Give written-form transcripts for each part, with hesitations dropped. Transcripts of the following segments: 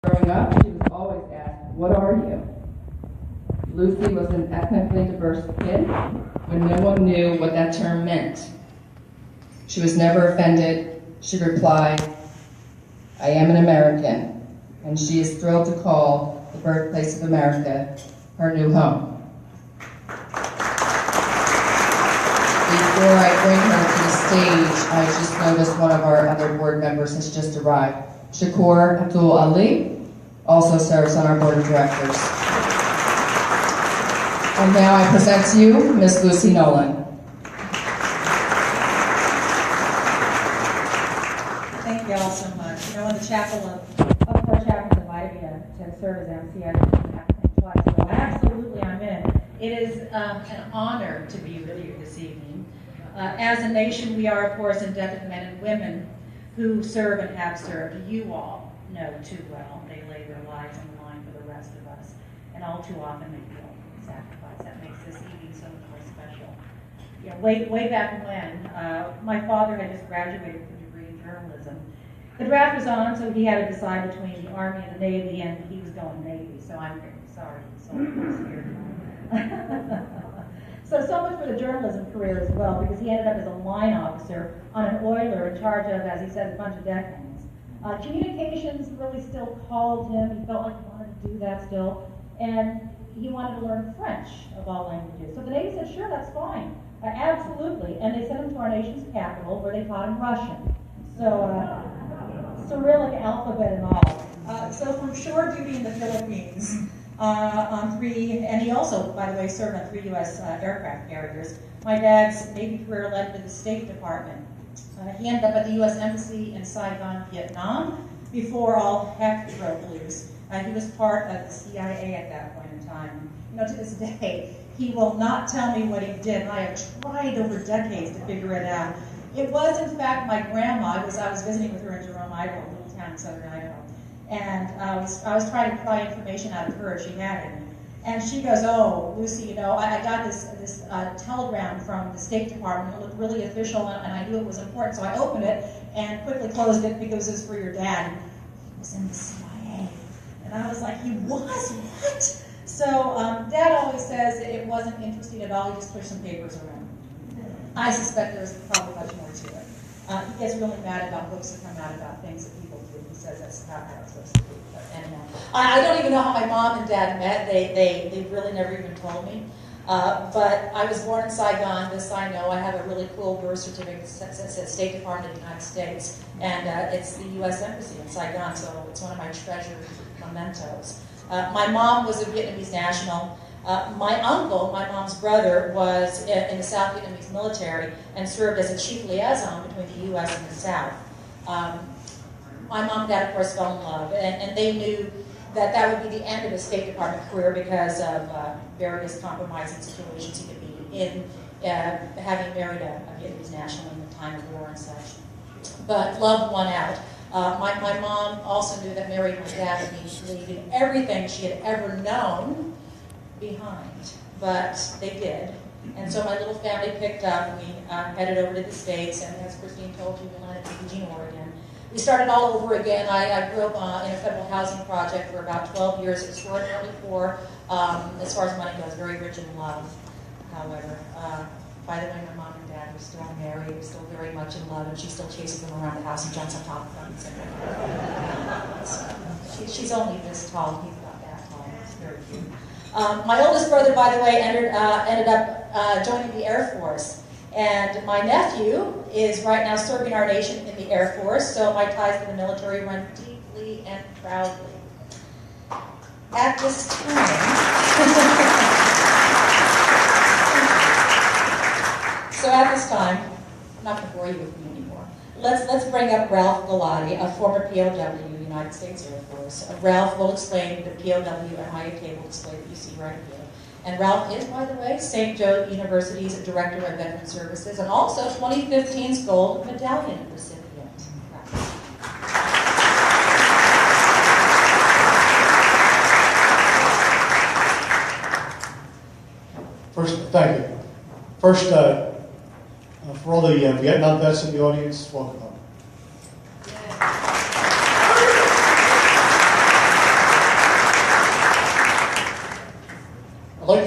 Growing up, she was always asked, "What are you?" Lucy was an ethnically diverse kid when no one knew what that term meant. She was never offended. She replied, "I am an American," and she is thrilled to call the birthplace of America her new home. Before I bring her to the stage, I just noticed one of our other board members has just arrived. Shakur Abdul Ali also serves on our board of directors. And now I present to you Miss Lucy Nolan. Thank you all so much. You know, when the chapel of our chapel invited me to serve as MC, I didn't have to think twice. So absolutely, I'm in. It is an honor to be with you this evening. As a nation, we are, of course, indebted to men and women who serve and have served. You all know too well they lay their lives on the line for the rest of us, and all too often they feel sacrifice. That makes this evening so much more special. You know, way back when, my father had just graduated with a degree in journalism. The draft was on, so he had to decide between the Army and the Navy, and he was going Navy, so I'm very sorry. So So much for the journalism career as well, because he ended up as a line officer on an oiler in charge of, as he said, a bunch of deckhands. Communications really still called him. He felt like he wanted to do that still, and he wanted to learn French of all languages. So the Navy said, sure, that's fine, absolutely, and they sent him to our nation's capital where they taught him Russian. So Cyrillic alphabet and all. So from shore duty in the Philippines, on three, and he also, by the way, served on 3 U.S. Aircraft carriers. My dad's Navy career led to the State Department. He ended up at the U.S. Embassy in Saigon, Vietnam, before all heck broke loose. He was part of the CIA at that point in time. You know, to this day, he will not tell me what he did, and I have tried over decades to figure it out. It was, in fact, my grandma. I was visiting with her in Jerome, Idaho, a little town in southern Idaho. And I was trying to pry information out of her, she had it. And she goes, "Oh, Lucy, you know, I got this telegram from the State Department. It looked really official, and I knew it was important, so I opened it and quickly closed it because it was for your dad. He was in the CIA." And I was like, "He was? What?" So Dad always says it wasn't interesting at all. He just pushed some papers around. I suspect there's probably much more to it. He gets really mad about books that come out about things that people do. He says that's not how it's supposed to be. But anyhow, I don't even know how my mom and Dad met. They really never even told me. But I was born in Saigon. This I know. I have a really cool birth certificate that says State Department of the United States. And it's the U.S. Embassy in Saigon, so it's one of my treasured mementos. My mom was a Vietnamese national. My uncle, my mom's brother, was in the South Vietnamese military and served as a chief liaison between the U.S. and the South. My mom and dad, of course, fell in love, and they knew that that would be the end of his State Department career because of various compromising situations he could be in, having married a Vietnamese national in the time of war and such. But love won out. My mom also knew that marrying my dad would mean leaving everything she had ever known behind, but they did. And so my little family picked up, and we headed over to the States, and as Christine told you, we landed in Eugene, Oregon. We started all over again. I grew up in a federal housing project for about 12 years, extraordinarily poor, as far as money goes, very rich in love, however. By the way, my mom and dad were still married, were still very much in love, and she still chases them around the house and jumps on top of them. She's only this tall, he's about that tall. It's very cute. My oldest brother, by the way, ended up joining the Air Force. And my nephew is right now serving our nation in the Air Force, so my ties to the military run deeply and proudly. At this time, I'm not going to bore you with me anymore. Let's bring up Ralph Galati, a former POW, United States Air Force. Ralph will explain the POW MIA table display that you see right here. And Ralph is, by the way, St. Joe University's Director of Veteran Services and also 2015's Gold Medallion recipient. First, thank you. First, for all the Vietnam vets in the audience, welcome home.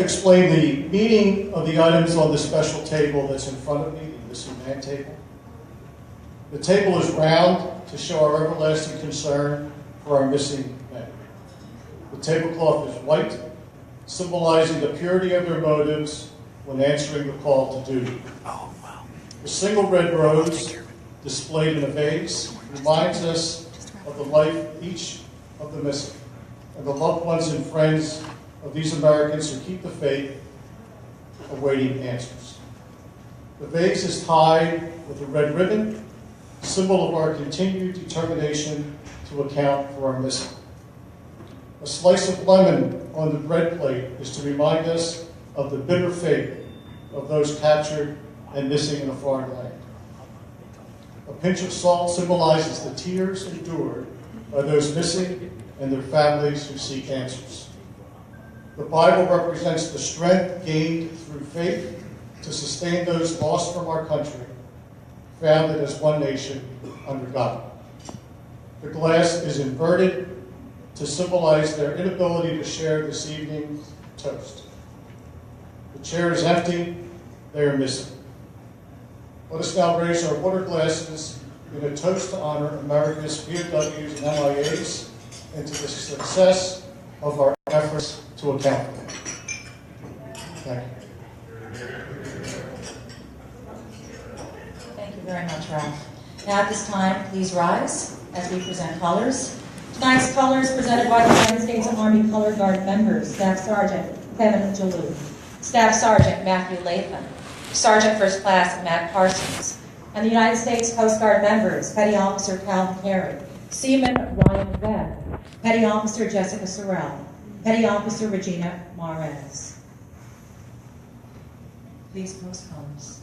to explain the meaning of the items on the special table that's in front of me, the Sudan table. The table is round to show our everlasting concern for our missing men. The tablecloth is white, symbolizing the purity of their motives when answering the call to duty. The single red rose, displayed in a vase, reminds us of the life of each of the missing and the loved ones and friends of these Americans who keep the faith, awaiting answers. The vase is tied with a red ribbon, symbol of our continued determination to account for our missing. A slice of lemon on the bread plate is to remind us of the bitter fate of those captured and missing in a foreign land. A pinch of salt symbolizes the tears endured by those missing and their families who seek answers. The Bible represents the strength gained through faith to sustain those lost from our country, founded as one nation under God. The glass is inverted to symbolize their inability to share this evening's toast. The chair is empty, they are missing. Let us now raise our water glasses in a toast to honor America's POWs and MIAs and to the success of our efforts to account for them. Thank you. Thank you very much, Ralph. Now at this time, please rise as we present colors. Tonight's colors presented by the United States Army Color Guard members, Staff Sergeant Kevin Jalou, Staff Sergeant Matthew Latham, Sergeant First Class Matt Parsons, and the United States Coast Guard members, Petty Officer Calvin Carey, Seaman Ryan Webb, Petty Officer Jessica Sorrell, Petty Officer Regina Mares. Please post colors.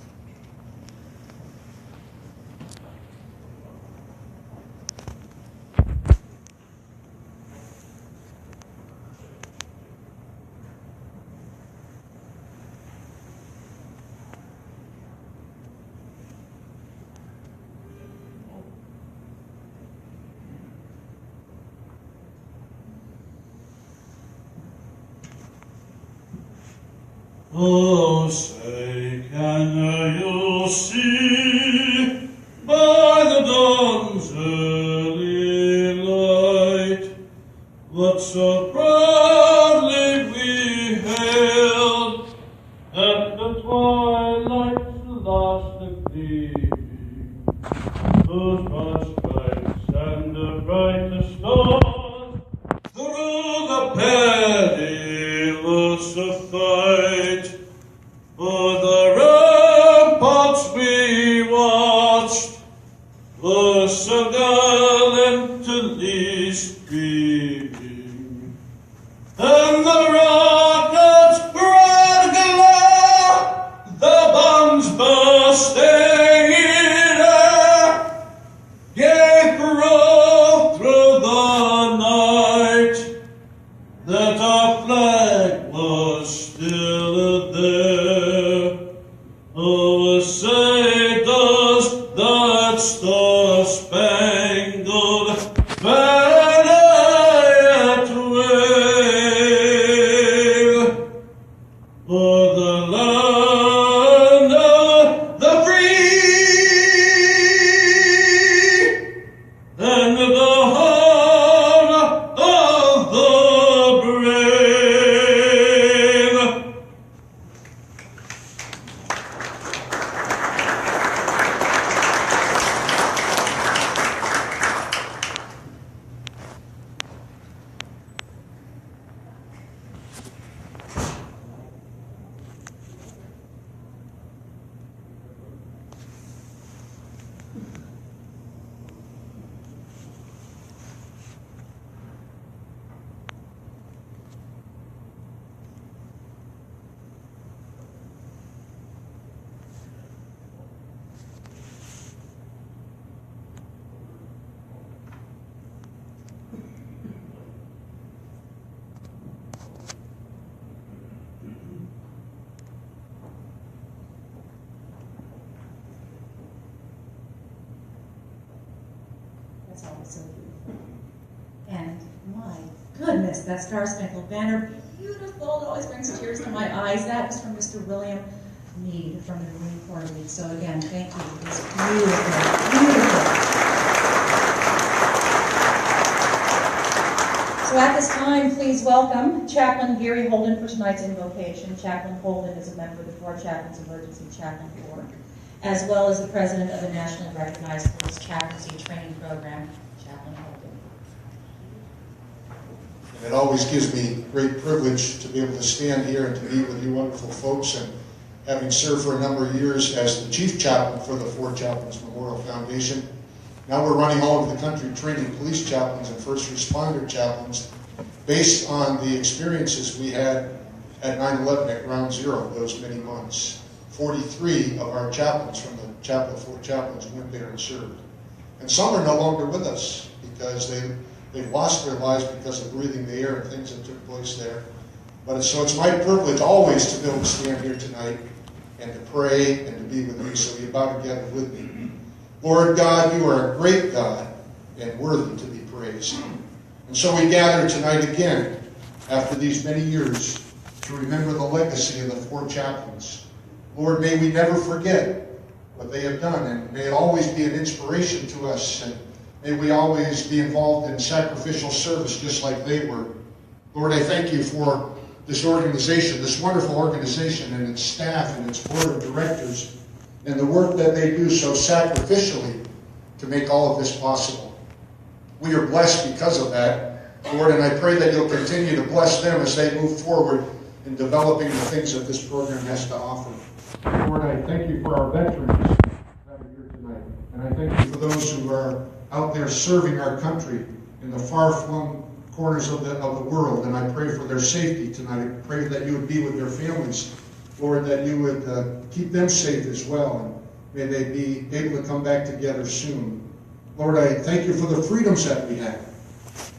Oh, say, can you see by the dawn's early light what so proudly we hailed at the twilight's last gleaming, those broad stripes and the brightest stars through the perilous fight. For the ramparts we watched were so gallantly streaming, and the rockets' bright glare, the bombs bursting in air, gave proof through the night that our flag was still there. Oh, say does that star-spangled banner yet wave? goodness, that Star Spangled Banner, beautiful. It always brings tears to my eyes. That was from Mr. William Meade from the Marine Corps League. So again, thank you. It's beautiful, beautiful. So at this time, please welcome Chaplain Gary Holden for tonight's invocation. Chaplain Holden is a member of the Four Chaplains Emergency Chaplain Corps, as well as the president of the Nationally Recognized Police Chaplaincy Training Program. Chaplain Holden. And it always gives me great privilege to be able to stand here and to meet with you wonderful folks. And having served for a number of years as the chief chaplain for the Four Chaplains Memorial Foundation, now we're running all over the country training police chaplains and first responder chaplains based on the experiences we had at 9/11 at Ground Zero those many months. 43 of our chaplains from the Four Chaplains went there and served. And some are no longer with us because they've lost their lives because of breathing the air and things that took place there. So it's my privilege always to be able to stand here tonight and to pray and to be with you. So you bow together with me. Lord God, you are a great God and worthy to be praised. And so we gather tonight again after these many years to remember the legacy of the Four Chaplains. Lord, may we never forget what they have done, and may it always be an inspiration to us, and may we always be involved in sacrificial service just like they were. Lord, I thank you for this organization, this wonderful organization and its staff and its board of directors, and the work that they do so sacrificially to make all of this possible. We are blessed because of that, Lord, and I pray that you'll continue to bless them as they move forward in developing the things that this program has to offer. Lord, I thank you for our veterans that are here tonight, and I thank you for those who are out there serving our country in the far-flung corners of the world, and I pray for their safety tonight. I pray that you would be with their families, Lord, that you would keep them safe as well, and may they be able to come back together soon. Lord, I thank you for the freedoms that we have.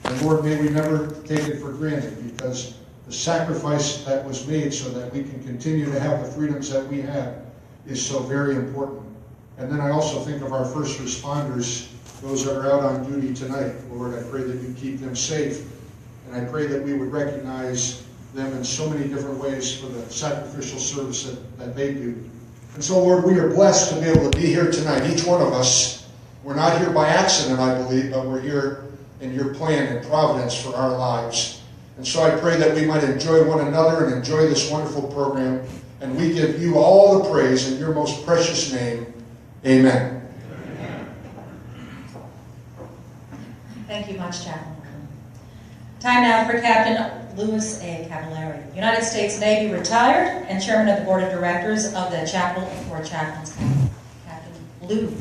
And Lord, may we never take it for granted, because the sacrifice that was made so that we can continue to have the freedoms that we have is so very important. And then I also think of our first responders, those that are out on duty tonight. Lord, I pray that you keep them safe, and I pray that we would recognize them in so many different ways for the sacrificial service that they do. And so, Lord, we are blessed to be able to be here tonight, each one of us. We're not here by accident, I believe, but we're here in your plan and providence for our lives. And so I pray that we might enjoy one another and enjoy this wonderful program, and we give you all the praise in your most precious name. Amen. Thank you much, Chaplain. Time now for Captain Louis A. Cavallari, United States Navy retired and chairman of the board of directors of the Chapel and Four Chaplains. Captain Lou.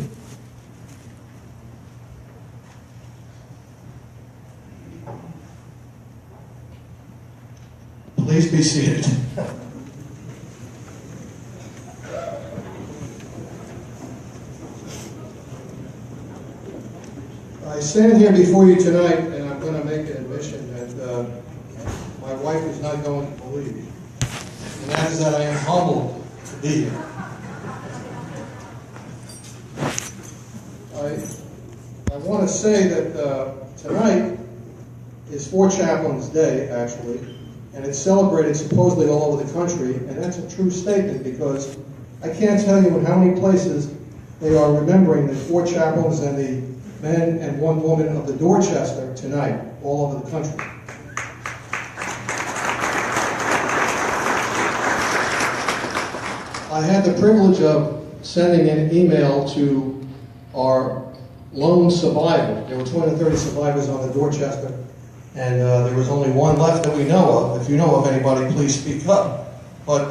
Please be seated. I stand here before you tonight, and I'm going to make an admission that my wife is not going to believe, and that is that I am humbled to be here. I want to say that tonight is Four Chaplains Day, actually, and it's celebrated supposedly all over the country, and that's a true statement, because I can't tell you in how many places they are remembering the Four Chaplains and the men and one woman of the Dorchester tonight, all over the country. I had the privilege of sending an email to our lone survivor. There were 230 survivors on the Dorchester, and there was only one left that we know of. If you know of anybody, please speak up. But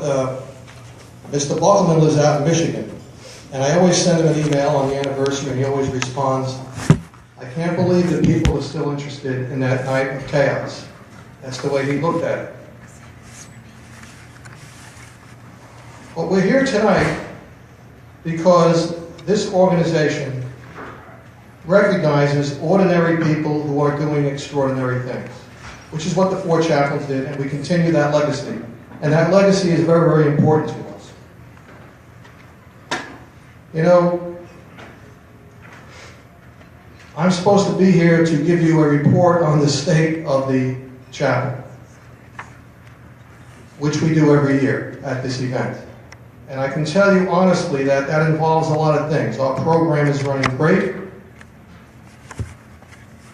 Mr. Buckleman lives out in Michigan, and I always send him an email on the anniversary, and he always responds, "I can't believe that people are still interested in that night of chaos." That's the way he looked at it. But we're here tonight because this organization recognizes ordinary people who are doing extraordinary things, which is what the Four Chaplains did, and we continue that legacy. And that legacy is very, very important to us. You know, I'm supposed to be here to give you a report on the state of the chapel, which we do every year at this event. And I can tell you honestly that that involves a lot of things. Our program is running great,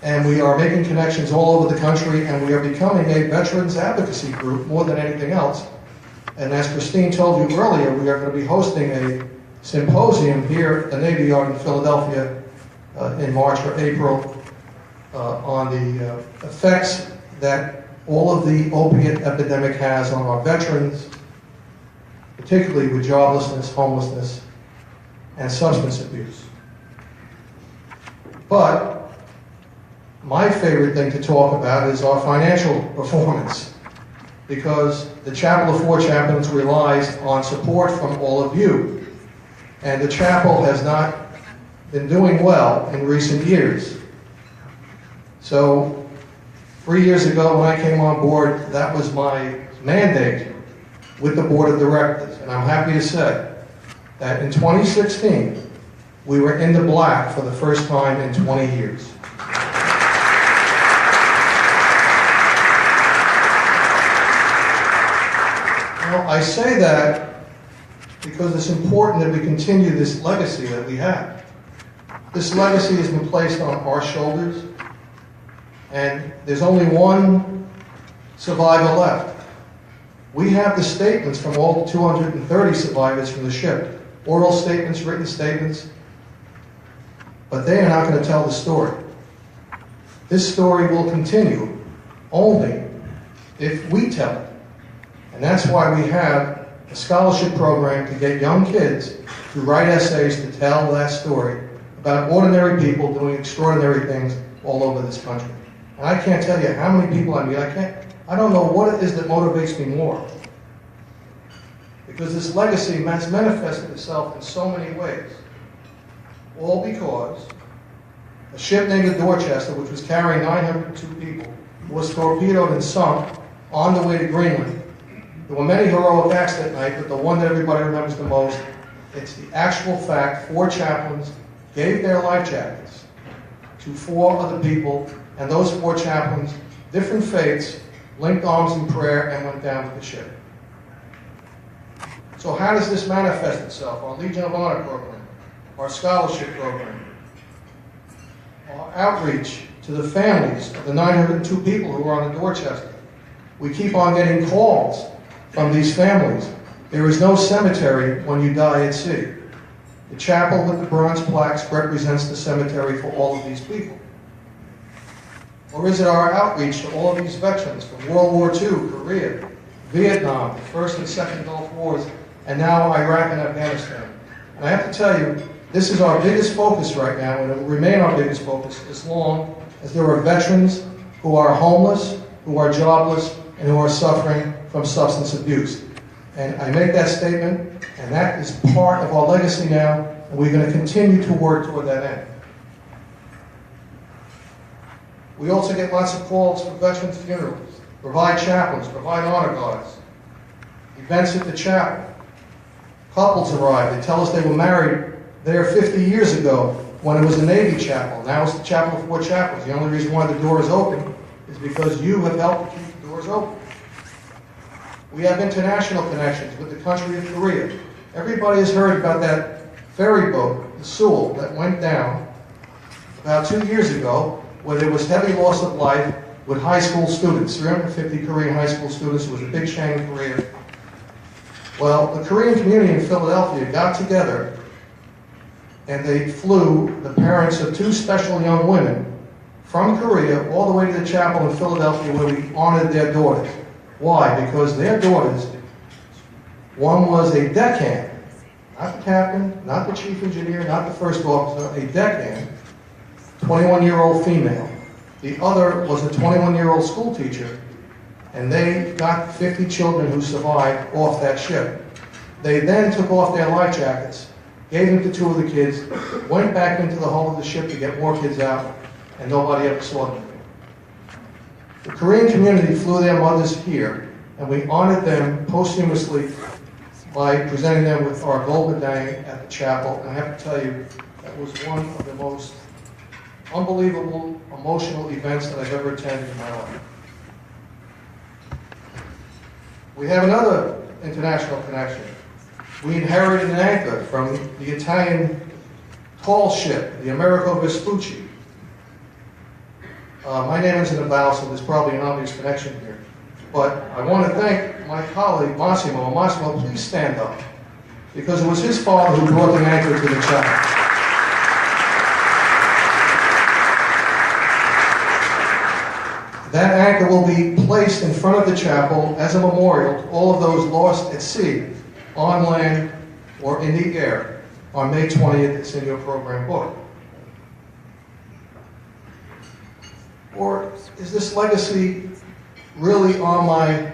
and we are making connections all over the country, and we are becoming a veterans advocacy group more than anything else. And as Christine told you earlier, we are going to be hosting a symposium here at the Navy Yard in Philadelphia in March or April on the effects that all of the opiate epidemic has on our veterans, particularly with joblessness, homelessness, and substance abuse. But my favorite thing to talk about is our financial performance, because the Chapel of Four Chaplains relies on support from all of you. And the chapel has not been doing well in recent years. So 3 years ago when I came on board, that was my mandate with the board of directors. And I'm happy to say that in 2016, we were in the black for the first time in 20 years. Now, I say that because it's important that we continue this legacy that we have. This legacy has been placed on our shoulders, and there's only one survivor left. We have the statements from all 230 survivors from the ship. Oral statements, written statements, but they are not going to tell the story. This story will continue only if we tell it. And that's why we have a scholarship program to get young kids to write essays to tell that story about ordinary people doing extraordinary things all over this country. And I can't tell you how many people I meet. I don't know what it is that motivates me more. Because this legacy has manifested itself in so many ways. All because a ship named the Dorchester, which was carrying 902 people, was torpedoed and sunk on the way to Greenland. There were many heroic acts that night, but the one that everybody remembers the most, it's the actual fact 4 chaplains gave their life jackets to 4 other people, and those 4 chaplains, different faiths, linked arms in prayer and went down with the ship. So how does this manifest itself? Our Legion of Honor program, our scholarship program, our outreach to the families of the 902 people who are on the Dorchester. We keep on getting calls from these families. There is no cemetery when you die at sea. The chapel with the bronze plaques represents the cemetery for all of these people. Or is it our outreach to all of these veterans from World War II, Korea, Vietnam, the First and Second Gulf Wars, and now Iraq and Afghanistan? And I have to tell you, this is our biggest focus right now, and it will remain our biggest focus as long as there are veterans who are homeless, who are jobless, and who are suffering from substance abuse. And I make that statement, and that is part of our legacy now, and we're going to continue to work toward that end. We also get lots of calls for veterans' funerals, provide chaplains, provide honor guards, events at the chapel. Couples arrive, they tell us they were married there 50 years ago when it was a Navy chapel. Now it's the Chapel of Four Chaplains. The only reason why the door is open is because you have helped to keep the doors open. We have international connections with the country of Korea. Everybody has heard about that ferry boat, the Sewell, that went down about 2 years ago, where there was heavy loss of life with high school students, 350 Korean high school students. It was a big shame in Korea. Well, the Korean community in Philadelphia got together and they flew the parents of 2 special young women from Korea all the way to the chapel in Philadelphia where we honored their daughters. Why? Because their daughters, one was a deckhand, not the captain, not the chief engineer, not the first officer, a deckhand, 21-year-old female. The other was a 21-year-old school teacher, and they got 50 children who survived off that ship. They then took off their life jackets, gave them to 2 of the kids, went back into the hull of the ship to get more kids out, and nobody ever saw them. The Korean community flew their mothers here, and we honored them posthumously by presenting them with our gold medallion at the chapel. And I have to tell you, that was one of the most unbelievable, emotional events that I've ever attended in my life. We have another international connection. We inherited an anchor from the Italian tall ship, the Americo Vespucci. My name isn't about, so there's probably an obvious connection here. But I want to thank my colleague, Massimo. Massimo, please stand up. Because it was his father who brought the anchor to the chapel. That anchor will be placed in front of the chapel as a memorial to all of those lost at sea, on land, or in the air on May 20th. It's in your program book. Or is this legacy really on my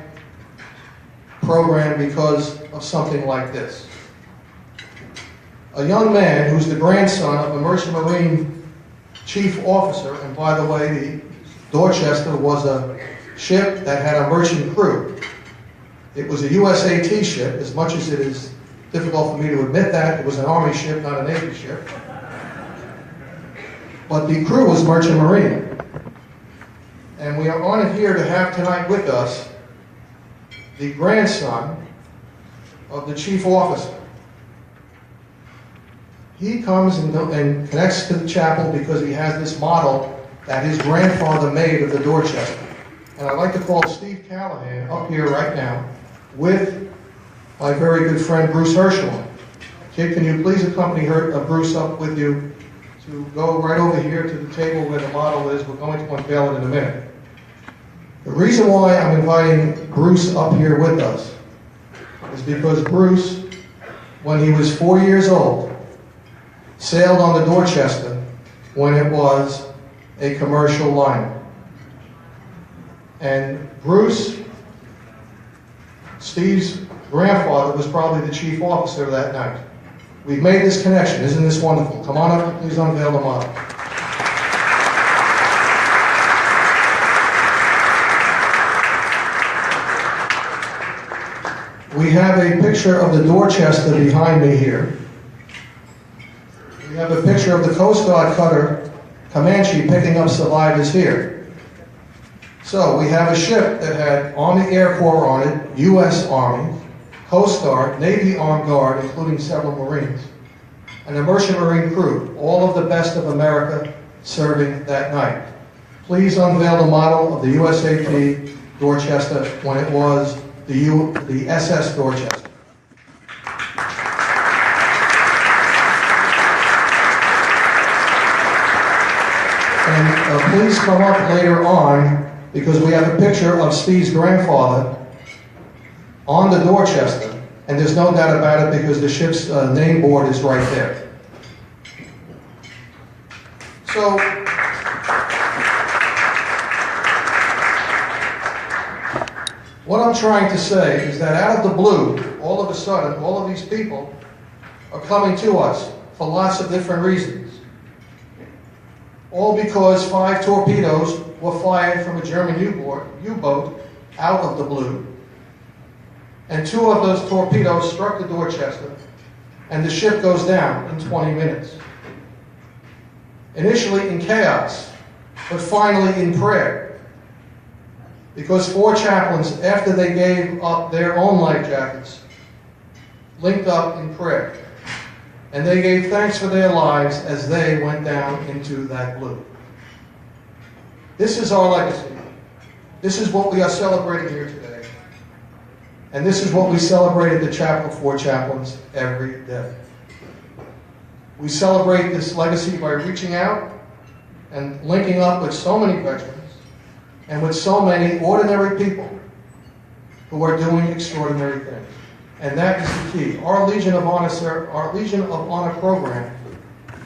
program because of something like this? A young man who's the grandson of a Merchant Marine chief officer, and by the way, the Dorchester was a ship that had a merchant crew. It was a USAT ship, as much as it is difficult for me to admit that. It was an Army ship, not a Navy ship. But the crew was Merchant Marine. And we are honored here to have tonight with us the grandson of the chief officer. He comes and connects to the chapel because he has this model that his grandfather made of the Dorchester. And I'd like to call Steve Callahan up here right now with my very good friend Bruce Herschel. Kid, can you please accompany Bruce up with you to go right over here to the table where the model is. We're going to unveil it in a minute. The reason why I'm inviting Bruce up here with us is because Bruce, when he was 4 years old, sailed on the Dorchester when it was a commercial liner. And Bruce, Steve's grandfather, was probably the chief officer that night. We've made this connection. Isn't this wonderful? Come on up and please unveil the model. We have a picture of the Dorchester behind me here. We have a picture of the Coast Guard cutter Comanche picking up survivors here. So we have a ship that had Army Air Corps on it, U.S. Army, Coast Guard, Navy Armed Guard, including several Marines, and a Merchant Marine crew, all of the best of America serving that night. Please unveil the model of the USAT Dorchester when it was the SS Dorchester. And please come up later on, because we have a picture of Steve's grandfather on the Dorchester, and there's no doubt about it because the ship's name board is right there. So, what I'm trying to say is that out of the blue, all of a sudden, all of these people are coming to us for lots of different reasons. All because 5 torpedoes were fired from a German U-boat out of the blue. And 2 of those torpedoes struck the Dorchester, and the ship goes down in 20 minutes. Initially in chaos, but finally in prayer. Because 4 chaplains, after they gave up their own life jackets, linked up in prayer. And they gave thanks for their lives as they went down into that blue. This is our legacy. This is what we are celebrating here today. And this is what we celebrate at the Chapel for Chaplains every day. We celebrate this legacy by reaching out and linking up with so many veterans and with so many ordinary people who are doing extraordinary things. And that is the key. Our Legion of Honor program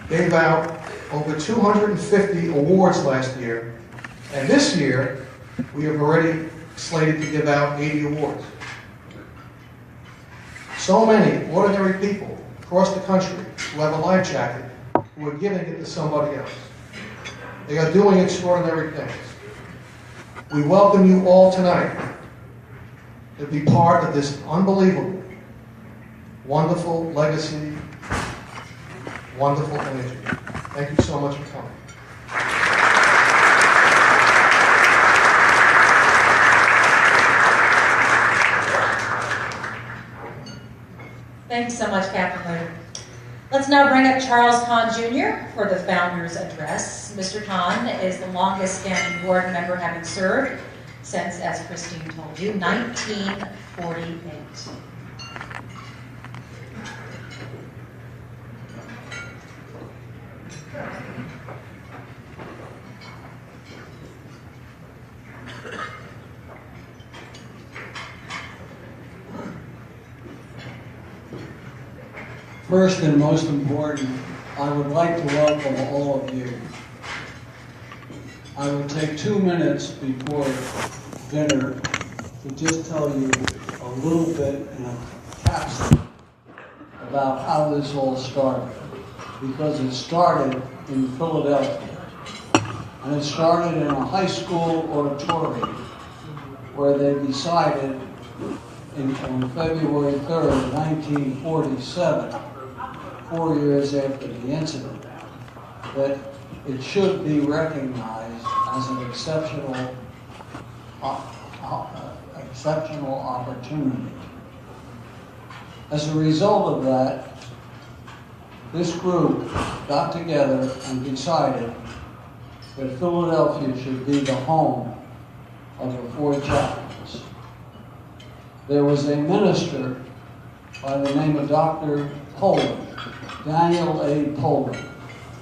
gave out over 250 awards last year. And this year, we have already slated to give out 80 awards. So many ordinary people across the country who have a life jacket who are giving it to somebody else. They are doing extraordinary things. We welcome you all tonight to be part of this unbelievable, wonderful legacy, wonderful energy. Thank you so much for coming. so much, Captain Luder. Let's now bring up Charles Kahn Jr. for the Founder's Address. Mr. Kahn is the longest standing board member, having served since, as Christine told you, 1948. First and most important, I would like to welcome all of you. I will take 2 minutes before dinner to just tell you a little bit in a capsule about how this all started. Because it started in Philadelphia. And it started in a high school auditorium where they decided on February 3rd, 1947, 4 years after the incident, that it should be recognized as an exceptional opportunity. As a result of that, this group got together and decided that Philadelphia should be the home of the 4 chaplains. There was a minister by the name of Dr. Poland, Daniel A. Poland,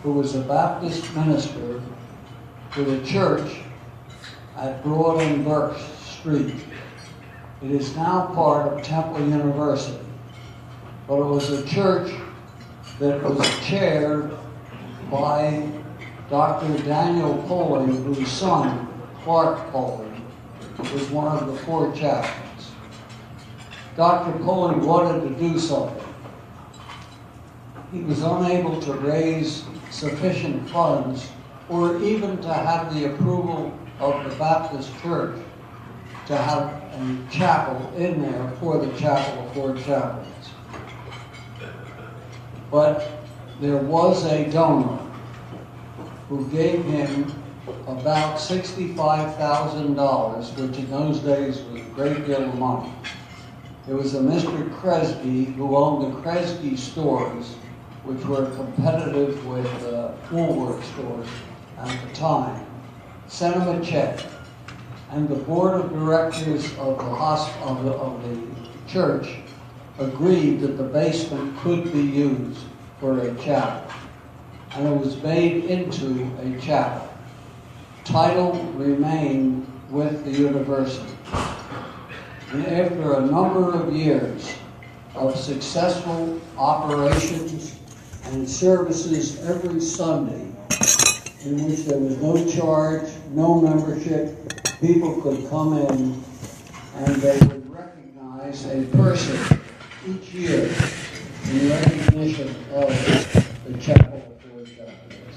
who was a Baptist minister to the church at Broad and Burke Street. It is now part of Temple University, but it was a church that was chaired by Dr. Daniel Poland, whose son, Clark Poland, was one of the 4 chaplains. Dr. Poland wanted to do something. He was unable to raise sufficient funds or even to have the approval of the Baptist Church to have a chapel in there for the chapel of 4 chaplains. But there was a donor who gave him about $65,000, which in those days was a great deal of money. There was a Mr. Kresge who owned the Kresge stores, which were competitive with Woolworth stores at the time, sent him a check. And the board of directors of the church agreed that the basement could be used for a chapel. And it was made into a chapel. Title remained with the university. And after a number of years of successful operations and services every Sunday, in which there was no charge, no membership, people could come in and they would recognize a person each year in recognition of the chapel of 4 chaplains.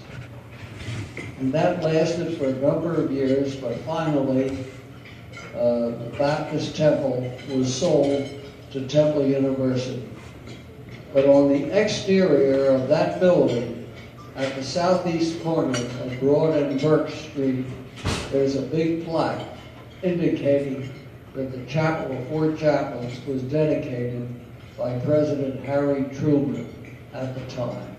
And that lasted for a number of years, but finally the Baptist Temple was sold to Temple University. But on the exterior of that building, at the southeast corner of Broad and Burke Street, there's a big plaque indicating that the Chapel of 4 Chaplains was dedicated by President Harry Truman at the time.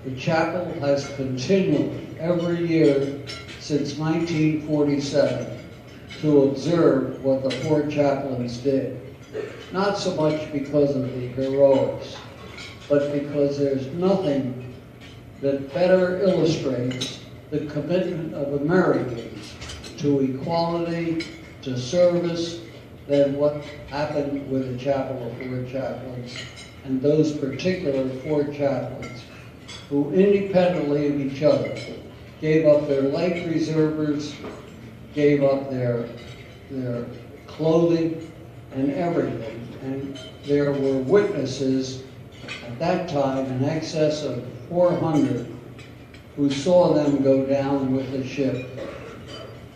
The chapel has continually, every year since 1947, to observe what the 4 chaplains did. Not so much because of the heroics, but because there's nothing that better illustrates the commitment of Americans to equality, to service, than what happened with the Chapel of 4 Chaplains and those particular 4 chaplains who, independently of each other, gave up their life reservers, gave up their clothing and everything. And there were witnesses at that time, in excess of 400, who saw them go down with the ship.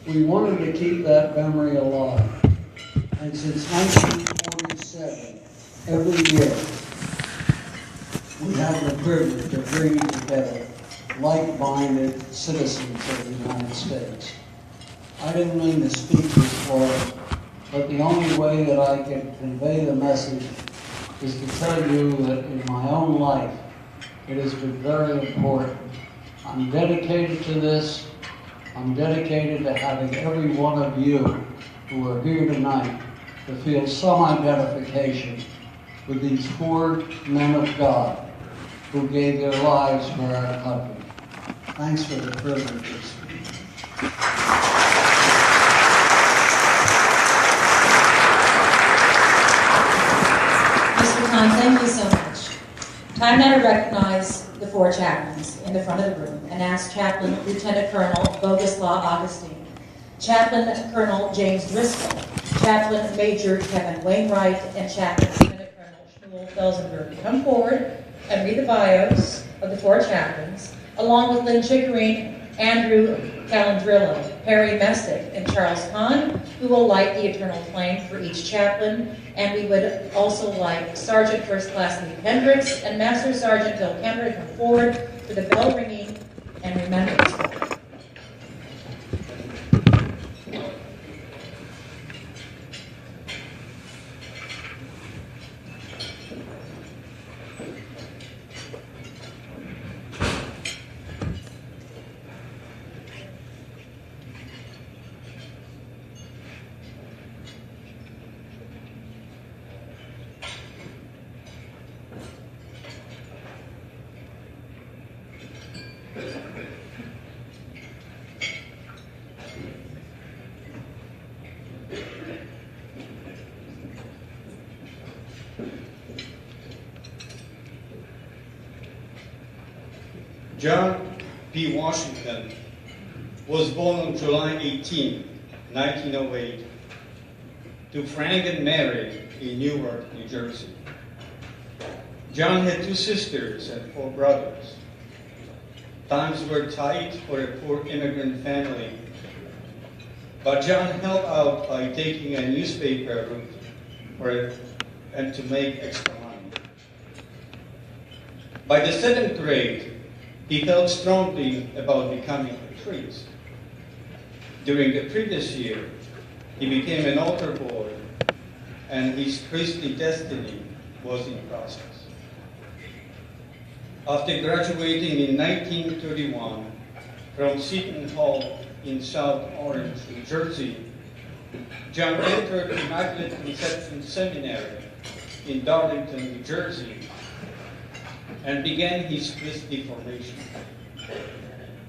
We wanted to keep that memory alive. And since 1947, every year, we have the privilege of bringing together like-minded citizens of the United States. I didn't mean to speak this far, but the only way that I can convey the message is to tell you that in my own life, it has been very important. I'm dedicated to this. I'm dedicated to having every one of you who are here tonight to feel some identification with these poor men of God who gave their lives for our country. Thanks for the privilege of speaking. Mr. Khan, thank you so much. Time now to recognize the 4 chaplains in the front of the room and ask Chaplain Lieutenant Colonel Boguslaw Augustine, Chaplain Colonel James Driscoll, Chaplain Major Kevin Wainwright, and Chaplain Lieutenant Colonel Shmuel Felsenberg to come forward and read the bios of the 4 chaplains, along with Lynn Chickering, Andrew Calandrillo, Perry Messick, and Charles Kahn, who will light the eternal flame for each chaplain. And we would also like Sergeant First Class Lee Hendricks and Master Sergeant Bill Kemper to come forward for the bell ringing and remembrance. John P. Washington was born on July 18, 1908, to Frank and Mary in Newark, New Jersey. John had 2 sisters and 4 brothers. Times were tight for a poor immigrant family, but John helped out by taking a newspaper route and to make extra money. By the 7th grade, he felt strongly about becoming a priest. During the previous year, he became an altar boy, and his priestly destiny was in process. After graduating in 1931 from Seton Hall in South Orange, New Jersey, John entered Immaculate Conception Seminary in Darlington, New Jersey, and began his priestly formation.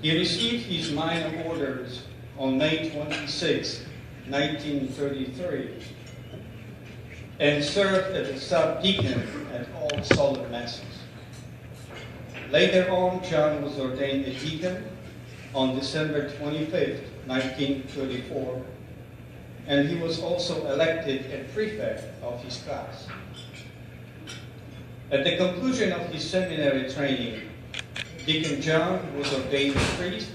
He received his minor orders on May 26, 1933, and served as a sub-deacon at all solemn masses. Later on, John was ordained a deacon on December 25, 1934, and he was also elected a prefect of his class. At the conclusion of his seminary training, Deacon John was ordained a priest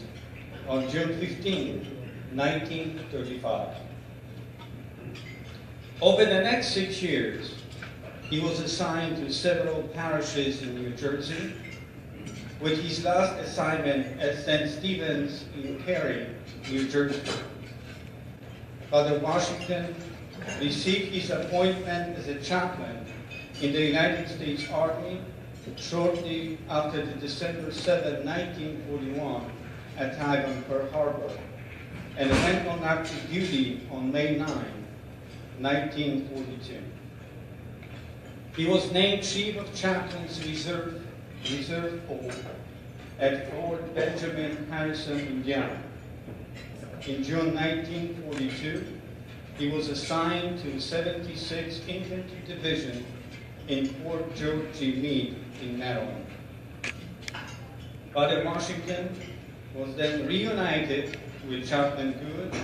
on June 15, 1935. Over the next 6 years, he was assigned to several parishes in New Jersey, with his last assignment at St. Stephen's in Cary, New Jersey. Father Washington received his appointment as a chaplain in the United States Army shortly after the December 7, 1941 attack on Pearl Harbor, and went on active duty on May 9, 1942. He was named Chief of Chaplains Reserve Corps at Fort Benjamin Harrison, Indiana. In June 1942, he was assigned to the 76th Infantry Division in Fort George G. Meade in Maryland. Father Washington was then reunited with Chaplain Good,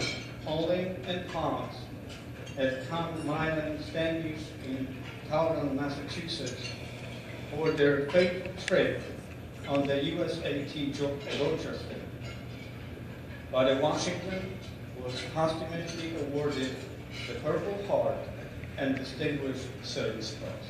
Pauling, and Cox at Camp Milan Standish in Taunton, Massachusetts, for their fateful trip on the USAT Rochester. Father Washington was posthumously awarded the Purple Heart and Distinguished Service Cross.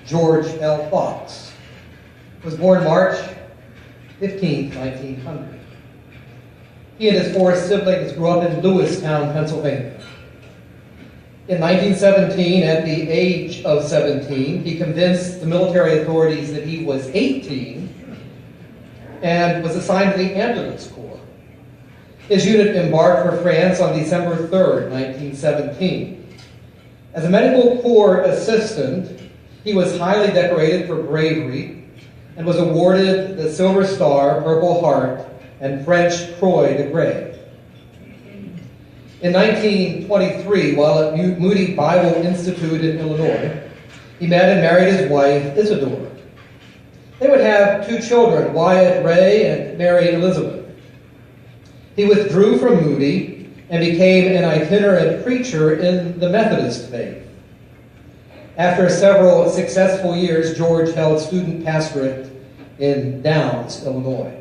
George L. Fox, was born March 15, 1900. He and his 4 siblings grew up in Lewistown, Pennsylvania. In 1917, at the age of 17, he convinced the military authorities that he was 18 and was assigned to the ambulance corps. His unit embarked for France on December 3rd, 1917. As a medical corps assistant, he was highly decorated for bravery and was awarded the Silver Star, Purple Heart, and French Croix de Grès. In 1923, while at Moody Bible Institute in Illinois, he met and married his wife, Isadore. They would have 2 children, Wyatt Ray and Mary Elizabeth. He withdrew from Moody and became an itinerant preacher in the Methodist faith. After several successful years, George held student pastorate in Downs, Illinois.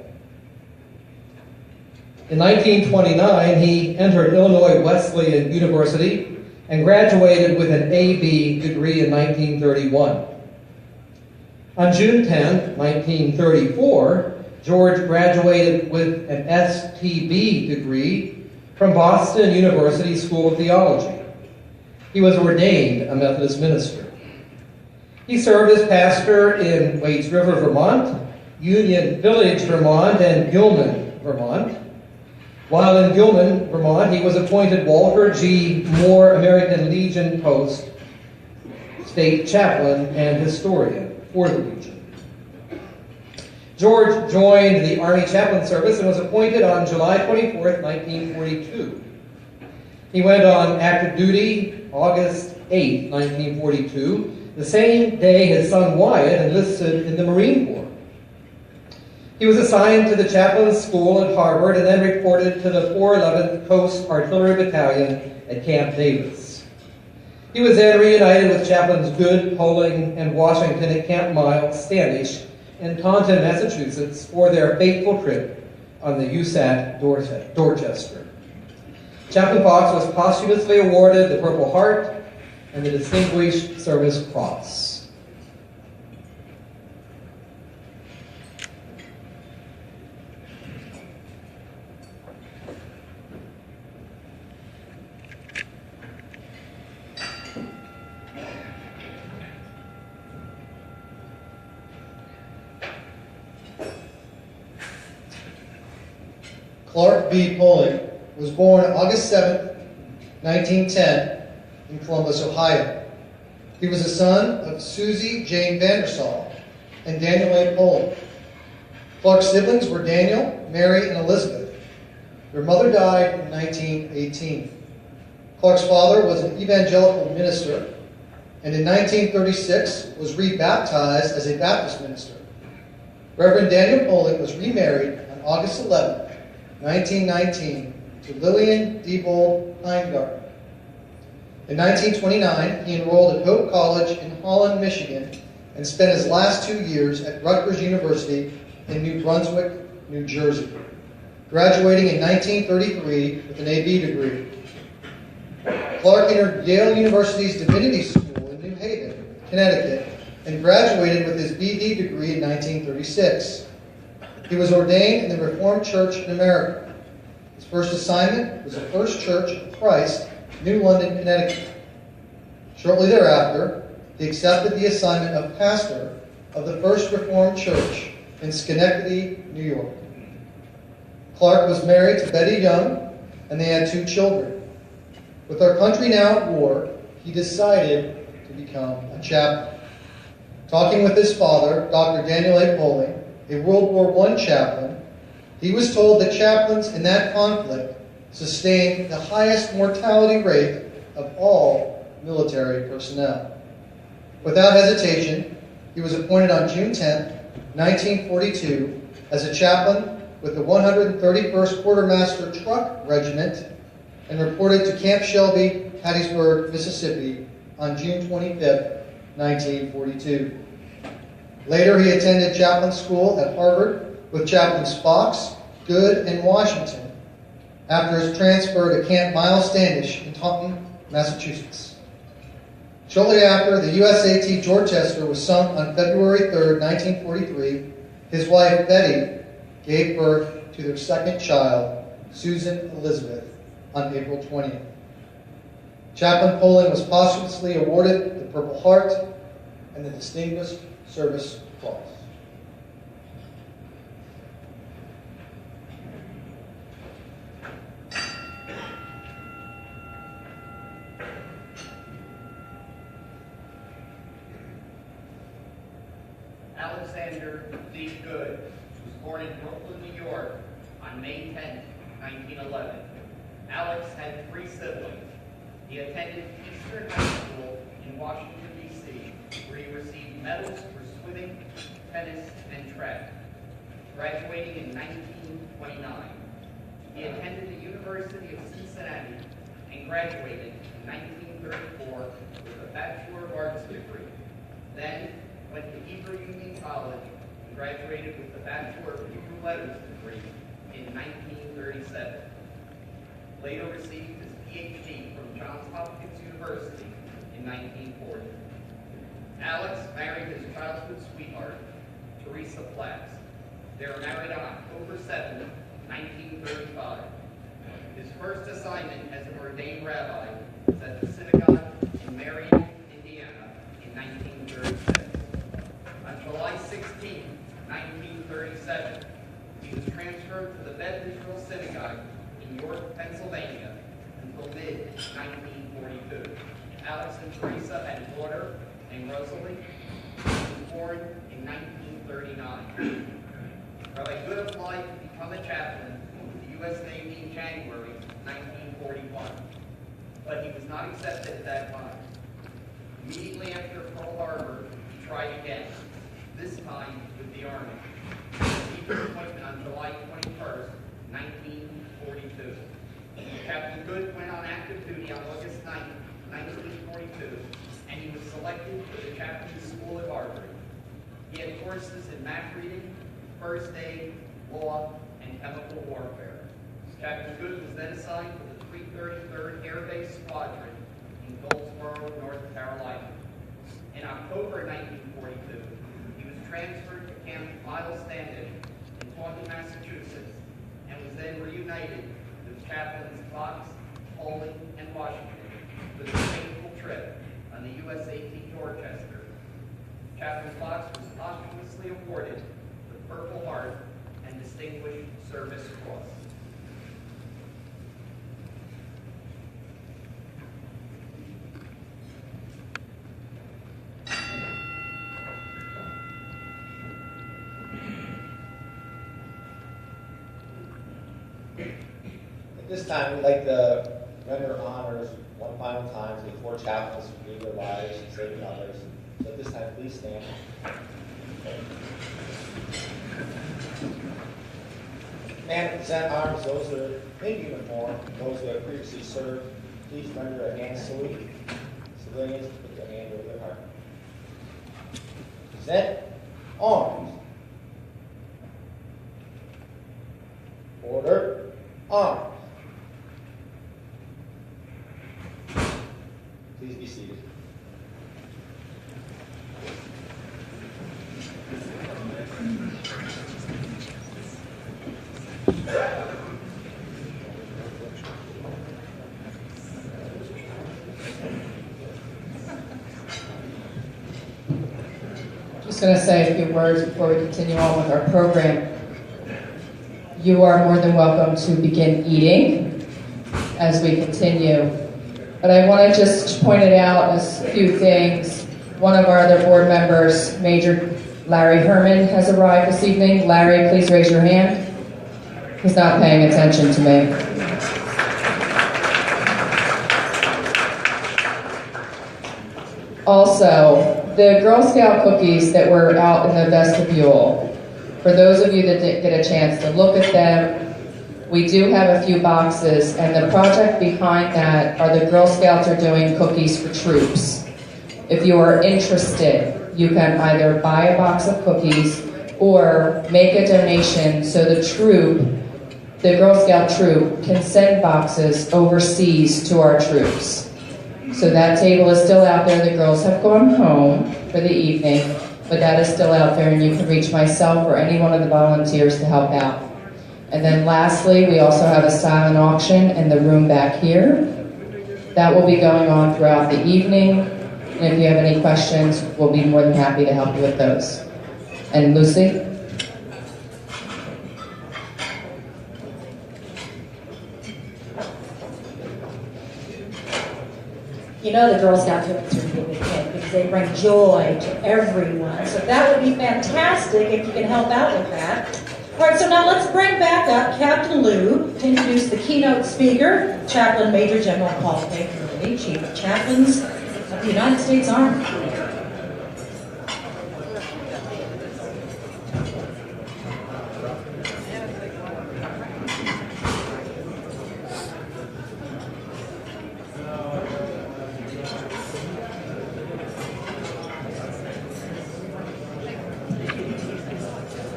In 1929, he entered Illinois Wesleyan University and graduated with an A.B. degree in 1931. On June 10, 1934, George graduated with an S.T.B. degree from Boston University School of Theology. He was ordained a Methodist minister. He served as pastor in Waits River, Vermont, Union Village, Vermont, and Gilman, Vermont. While in Gilman, Vermont, he was appointed Walter G. Moore American Legion Post State Chaplain and Historian for the Legion. George joined the Army Chaplain Service and was appointed on July 24, 1942. He went on active duty August 8, 1942, the same day his son Wyatt enlisted in the Marine Corps. He was assigned to the chaplain's school at Harvard and then reported to the 411th Coast Artillery Battalion at Camp Davis. He was then reunited with Chaplains Good, Poling, and Washington at Camp Miles Standish in Taunton, Massachusetts for their fateful trip on the USAT Dorchester. Chaplain Fox was posthumously awarded the Purple Heart and the Distinguished Service Cross. Clark B. Poling was born August 7, 1910, in Columbus, Ohio. He was the son of Susie Jane Vandersall and Daniel A. Poling. Clark's siblings were Daniel, Mary, and Elizabeth. Their mother died in 1918. Clark's father was an evangelical minister, and in 1936 was rebaptized as a Baptist minister. Reverend Daniel Poling was remarried on August 11, 1919, to Lillian Diebold Heingarten. In 1929, he enrolled at Hope College in Holland, Michigan, and spent his last 2 years at Rutgers University in New Brunswick, New Jersey, graduating in 1933 with an A.B. degree. Clark entered Yale University's Divinity School in New Haven, Connecticut, and graduated with his B.D. degree in 1936. He was ordained in the Reformed Church in America. His first assignment was the First Church of Christ, New London, Connecticut. Shortly thereafter, he accepted the assignment of pastor of the First Reformed Church in Schenectady, New York. Clark was married to Betty Young, and they had 2 children. With our country now at war, he decided to become a chaplain. Talking with his father, Dr. Daniel A. Poling, a World War I chaplain, he was told that chaplains in that conflict sustained the highest mortality rate of all military personnel. Without hesitation, he was appointed on June 10, 1942, as a chaplain with the 131st Quartermaster Truck Regiment and reported to Camp Shelby, Hattiesburg, Mississippi, on June 25, 1942. Later, he attended chaplain school at Harvard with Chaplains Fox, Good, and Washington, after his transfer to Camp Miles Standish in Taunton, Massachusetts. Shortly after the USAT Dorchester was sunk on February 3rd, 1943, his wife Betty gave birth to their second child, Susan Elizabeth, on April 20th. Chaplain Poling was posthumously awarded the Purple Heart and the Distinguished Service Cross. Alexander D. Good was born in Brooklyn, New York on May 10, 1911. Alex had 3 siblings. He attended Eastern High School in Washington, D.C., where he received medals for swimming, tennis, and track, graduating in 1929. He attended the University of Cincinnati and graduated in 1934 with a Bachelor of Arts degree. Then went to Hebrew Union College and graduated with the Bachelor of Hebrew Letters degree in 1937. Later received his PhD from Johns Hopkins University in 1940. Alex married his childhood sweetheart, Teresa Platts. They were married on October 7, 1935. His first assignment as an ordained rabbi was at the synagogue in Marion, Indiana in 1936. On July 16, 1937, he was transferred to the Beth Israel Synagogue in York, Pennsylvania until mid-1942. Alex and Teresa had a daughter named Rosalie, who was born in 1939. Rabbi Good applied to become a chaplain with the U.S. Navy in January 1941, but he was not accepted at that time. Immediately after Pearl Harbor, he tried again, this time with the Army. He received his appointment on July 21st, 1942. Captain Good went on active duty on August 9, 1942, and he was selected for the Chaplains School at Harvard. He had courses in map reading, first aid, law, and chemical warfare. Captain Good was then assigned to the 333rd Air Base Squadron in Goldsboro, North Carolina. In October 1942, he was transferred to Camp Miles Standish in Taunton, Massachusetts, and was then reunited with Chaplains Fox, Poling, and Washington for the fateful trip on the USAT Dorchester. Chaplain Fox was posthumously awarded the Purple Heart and Distinguished Service Cross. At this time, we'd like to render honors one final time to the 4 chaplains who gave their lives and saving others. So at this time, please stand. Command and present arms, those who are in uniform, those who have previously served, please render a hand salute. Civilians, put their hand over their heart. Present arms. Order, arms. Please be seated. Just going to say a few words before we continue on with our program. You are more than welcome to begin eating as we continue. But I want to just point it out as a few things. One of our other board members, Major Larry Herman, has arrived this evening. Larry, please raise your hand. He's not paying attention to me. Also, the Girl Scout cookies that were out in the vestibule, for those of you that didn't get a chance to look at them, we do have a few boxes, and the project behind that are the Girl Scouts are doing cookies for troops. If you are interested, you can either buy a box of cookies or make a donation so the Girl Scout troop, can send boxes overseas to our troops. So that table is still out there. The girls have gone home for the evening, but that is still out there, and you can reach myself or any one of the volunteers to help out. And then lastly, we also have a silent auction in the room back here. That will be going on throughout the evening. And if you have any questions, we'll be more than happy to help you with those. And Lucy? You know the Girl Scout cookies are really good because they bring joy to everyone. So that would be fantastic if you can help out with that. All right, so now let's bring back up Captain Lou to introduce the keynote speaker, Chaplain Major General Paul K. Hurley, Chief of Chaplains of the United States Army.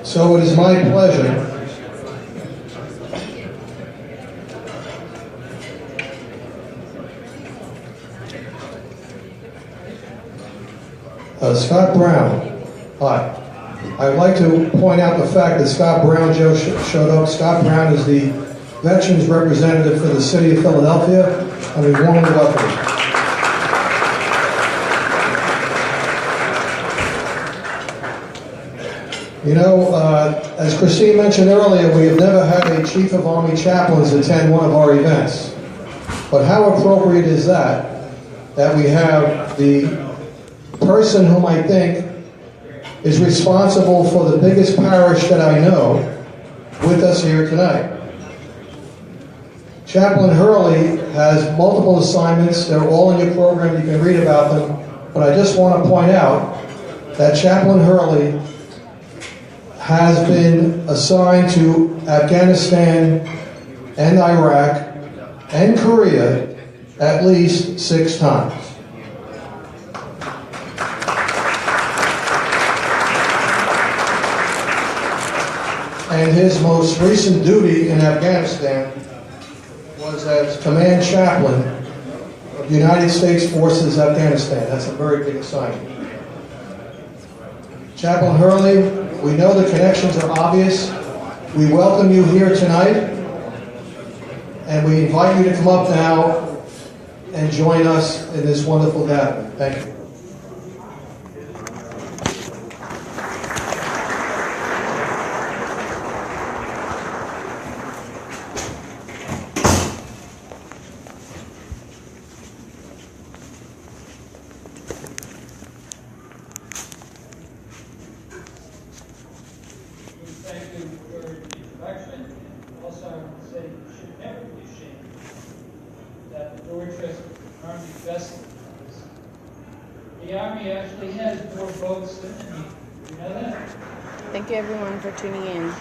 So it is my pleasure Scott Brown. Hi. I would like to point out the fact that Scott Brown showed up. Scott Brown is the Veterans Representative for the City of Philadelphia, and we warmly welcome him. You know, as Christine mentioned earlier, we have never had a Chief of Army Chaplains attend one of our events. But how appropriate is that we have the person whom I think is responsible for the biggest parish that I know with us here tonight. Chaplain Hurley has multiple assignments. They're all in your program. You can read about them. But I just want to point out that Chaplain Hurley has been assigned to Afghanistan and Iraq and Korea at least 6 times. And his most recent duty in Afghanistan was as Command Chaplain of United States Forces Afghanistan. That's a very big assignment. Chaplain Hurley, we know the connections are obvious. We welcome you here tonight, and we invite you to come up now and join us in this wonderful gathering. Thank you. Thank you for the introduction. Also, I want to say you should never be ashamed that the Dorchester Army vessel is. The Army actually has more boats than the Navy. You know that? Thank you everyone for tuning in.